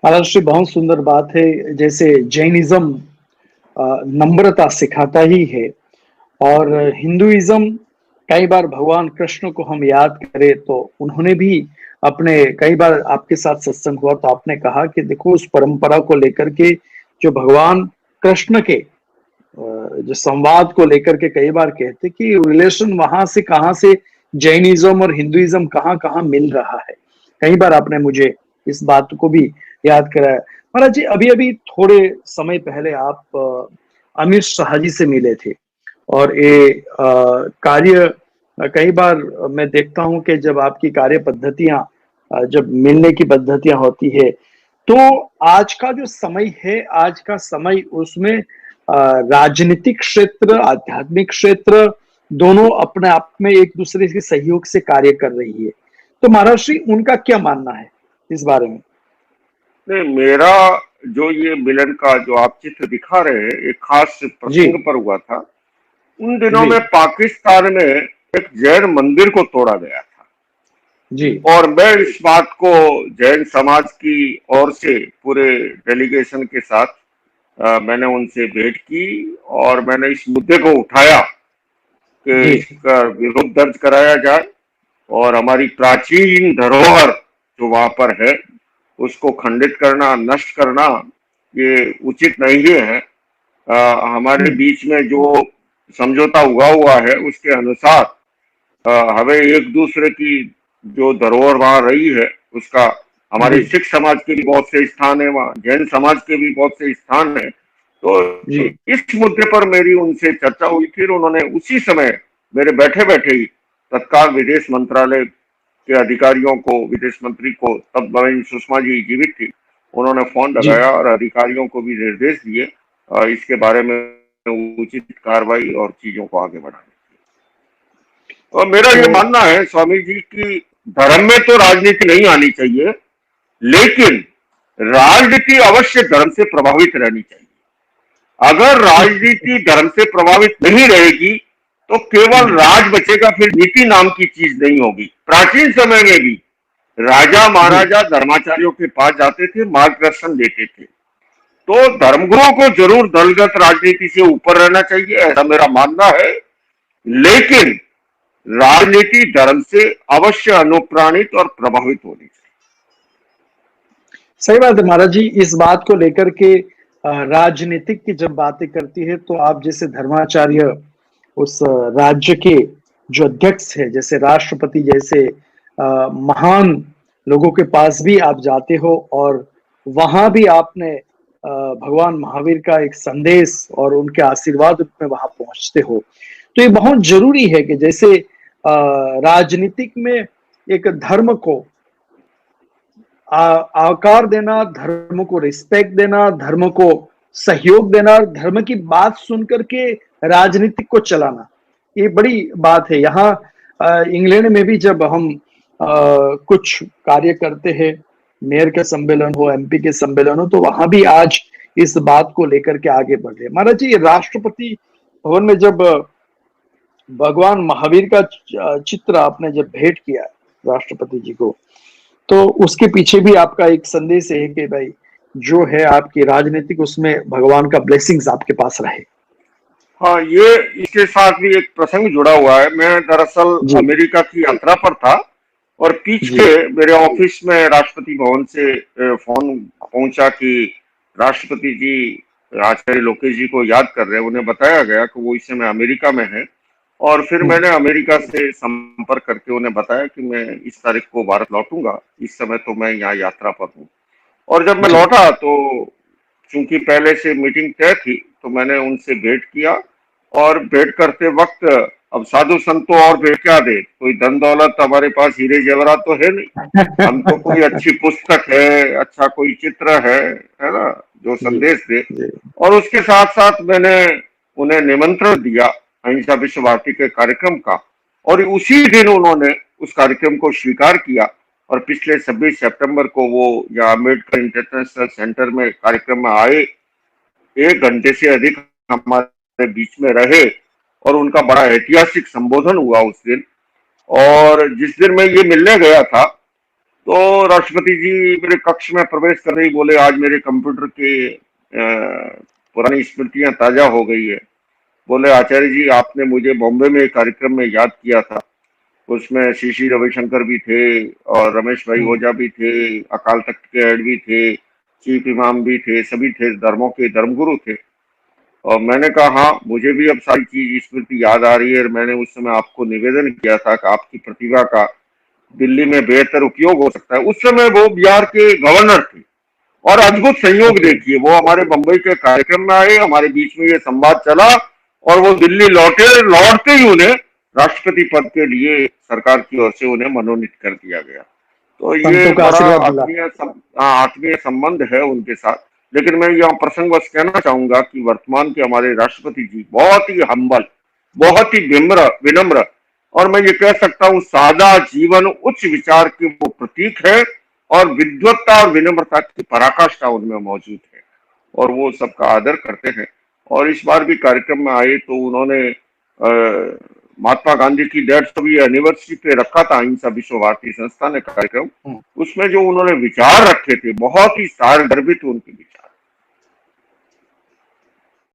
महाराष्ट्र बहुत सुंदर बात है। जैसे जैनिज्म नम्रता सिखाता ही है, और हिंदुइज्म कई बार भगवान कृष्ण को हम याद करें तो उन्होंने भी अपने कई बार आपके साथ सत्संग हुआ तो आपने कहा कि देखो उस परंपरा को लेकर के जो भगवान कृष्ण के जो संवाद को लेकर के कई बार कहते कि रिलेशन वहां से कहाँ से जैनिज्म और हिंदुइज्म कहाँ कहाँ मिल रहा है। कई बार आपने मुझे इस बात को भी याद कराया। महाराज जी, अभी अभी थोड़े समय पहले आप अमित शाह जी से मिले थे, और ये कार्य कई बार मैं देखता हूं कि जब आपकी कार्य पद्धतियां जब मिलने की पद्धतियां होती है तो आज का जो समय है, आज का समय उसमें राजनीतिक क्षेत्र, आध्यात्मिक क्षेत्र दोनों अपने आप में एक दूसरे के सहयोग से कार्य कर रही है। तो महाराज जी, उनका क्या मानना है इस बारे में? नहीं, मेरा जो ये मिलन का जो आप चित्र दिखा रहे हैं एक खास जी। प्रसंग पर हुआ था। उन दिनों जी। में पाकिस्तान में एक जैन मंदिर को तोड़ा गया था, जी। और मैं इस बात को जैन समाज की ओर से पूरे डेलीगेशन के साथ मैंने उनसे भेंट की, और मैंने इस मुद्दे को उठाया कि जी। इसका विरोध दर्ज कराया जाए, और हमारी प्राचीन धरोहर जो वहां पर है उसको खंडित करना, नष्ट करना ये उचित नहीं है। हमारे हम्म। बीच में जो समझौता हुआ है उसके अनुसार हमें एक दूसरे की जो धरोहर वहां रही है उसका, हमारे जी। सिख समाज के भी बहुत से स्थान है वहाँ, जैन समाज के भी बहुत से स्थान है। तो जी। इस मुद्दे पर मेरी उनसे चर्चा हुई थी, और उन्होंने उसी समय मेरे बैठे बैठे ही तत्काल विदेश मंत्रालय के अधिकारियों को, विदेश मंत्री को, तब बहन सुषमा जी जीवित थी, उन्होंने फोन जी। लगाया और अधिकारियों को भी निर्देश दिए इसके बारे में उचित कार्रवाई और चीजों को आगे बढ़ाने। और मेरा तो ये मानना है स्वामी जी की धर्म में तो राजनीति नहीं आनी चाहिए, लेकिन राजनीति अवश्य धर्म से प्रभावित रहनी चाहिए। अगर राजनीति धर्म से प्रभावित नहीं रहेगी तो केवल हम्म। राज बचेगा, फिर नीति नाम की चीज नहीं होगी। प्राचीन समय में भी राजा जी। महाराजा धर्माचार्यों के पास जाते थे, मार्गदर्शन लेते थे। तो धर्मगुरुओं को जरूर दलगत राजनीति से ऊपर रहना चाहिए, ऐसा मेरा मानना है, लेकिन राजनीति धर्म से अवश्य अनुप्राणित और प्रभावित होनी चाहिए। सही बात है महाराज जी। इस बात को लेकर के राजनीतिक की जब बातें करती है तो आप जैसे धर्माचार्य उस राज्य के जो अध्यक्ष है, जैसे राष्ट्रपति जैसे महान लोगों के पास भी आप जाते हो, और वहां भी आपने भगवान महावीर का एक संदेश और उनके आशीर्वाद में वहां पहुंचते हो। तो ये बहुत जरूरी है कि जैसे राजनीतिक में एक धर्म को आकार देना, धर्म को रिस्पेक्ट देना, धर्म को सहयोग देना, और धर्म की बात सुन करके राजनीतिक को चलाना, ये बड़ी बात है। यहाँ इंग्लैंड में भी जब हम कुछ कार्य करते हैं, मेयर के सम्मेलन हो, एमपी के सम्मेलन हो, तो वहां भी आज इस बात को लेकर के आगे बढ़ रहे हैं। महाराज जी, राष्ट्रपति भवन में जब भगवान महावीर का चित्र आपने जब भेंट किया राष्ट्रपति जी को, तो उसके पीछे भी आपका एक संदेश है कि भाई जो है आपकी राजनीतिक उसमें भगवान का ब्लेसिंग्स आपके पास रहे। हाँ, ये इसके साथ भी एक प्रसंग जुड़ा हुआ है। मैं दरअसल जी। अमेरिका की यात्रा पर था, और जी। पीछे मेरे ऑफिस में राष्ट्रपति भवन से फोन पहुंचा कि राष्ट्रपति जी आचार्य लोकेश जी को याद कर रहे हैं। उन्हें बताया गया कि वो इस समय अमेरिका में है, और फिर मैंने अमेरिका से संपर्क करके उन्हें बताया कि मैं इस तारीख को भारत लौटूंगा, इस समय तो मैं यहाँ यात्रा पर हूँ। और जब मैं जी। लौटा तो चूंकि पहले से मीटिंग तय थी, तो मैंने उनसे भेंट किया, और भेंट करते वक्त अब साधु संत तो और भेंट क्या दे, कोई धन दौलत हमारे पास हीरे जवाहरात तो है नहीं। हम तो कोई अच्छी पुस्तक है, अच्छा कोई चित्र है ना, जो जी। संदेश दे। जी। और उसके साथ साथ मैंने उन्हें निमंत्रण दिया अहिंसा विश्व भारती के कार्यक्रम का, और उसी दिन उन्होंने उस कार्यक्रम को स्वीकार किया, और पिछले 26 सितंबर को वो यहाँ अम्बेडकर इंटरनेशनल सेंटर में कार्यक्रम में आए, 1 घंटे से अधिक हमारे बीच में रहे, और उनका बड़ा ऐतिहासिक संबोधन हुआ उस दिन। और जिस दिन मैं ये मिलने गया था, तो राष्ट्रपति जी मेरे कक्ष में प्रवेश कर रही, बोले आज मेरे कंप्यूटर के पुरानी स्मृतियां ताजा हो गई है। बोले आचार्य जी आपने मुझे बॉम्बे में एक कार्यक्रम में याद किया था, उसमें श्री रविशंकर भी थे और रमेश भाई हम्म, ओझा भी थे, अकाल तख्त के हेड भी थे, चीफ इमाम भी थे, सभी थे, धर्मों के धर्मगुरु थे। और मैंने कहा हाँ मुझे भी अब सारी चीज स्मृति याद आ रही है, और मैंने उस समय आपको निवेदन किया था कि आपकी प्रतिभा का दिल्ली में बेहतर उपयोग हो सकता है। उस समय वो बिहार के गवर्नर थे, और अद्भुत संयोग ओके। देखिए, वो हमारे बंबई के कार्यक्रम में आए, हमारे बीच में ये संवाद चला, और वो दिल्ली लौटे, लौटते ही उन्हें राष्ट्रपति पद के लिए सरकार की ओर से उन्हें मनोनीत कर दिया गया। तो ये संतों का बड़ा आशीर्वाद मिला। आत्मीय संबंध है उनके साथ। लेकिन मैं यहाँ प्रसंगवश कहना चाहूंगा कि वर्तमान के हमारे राष्ट्रपति जी बहुत ही हम्बल, बहुत ही विनम्र विनम्र, और मैं ये कह सकता हूँ सादा जीवन उच्च विचार के वो प्रतीक है, और विद्वत्ता और विनम्रता की पराकाष्ठा उनमें मौजूद है, और वो सबका आदर करते हैं। और इस बार भी कार्यक्रम में आए तो उन्होंने महात्मा गांधी की 150वीं एनिवर्सरी पे रखा था अहिंसा विश्व भारती संस्था ने कार्यक्रम। हम्म, उसमें जो उन्होंने विचार रखे थे बहुत ही सारगर्भित उनके विचार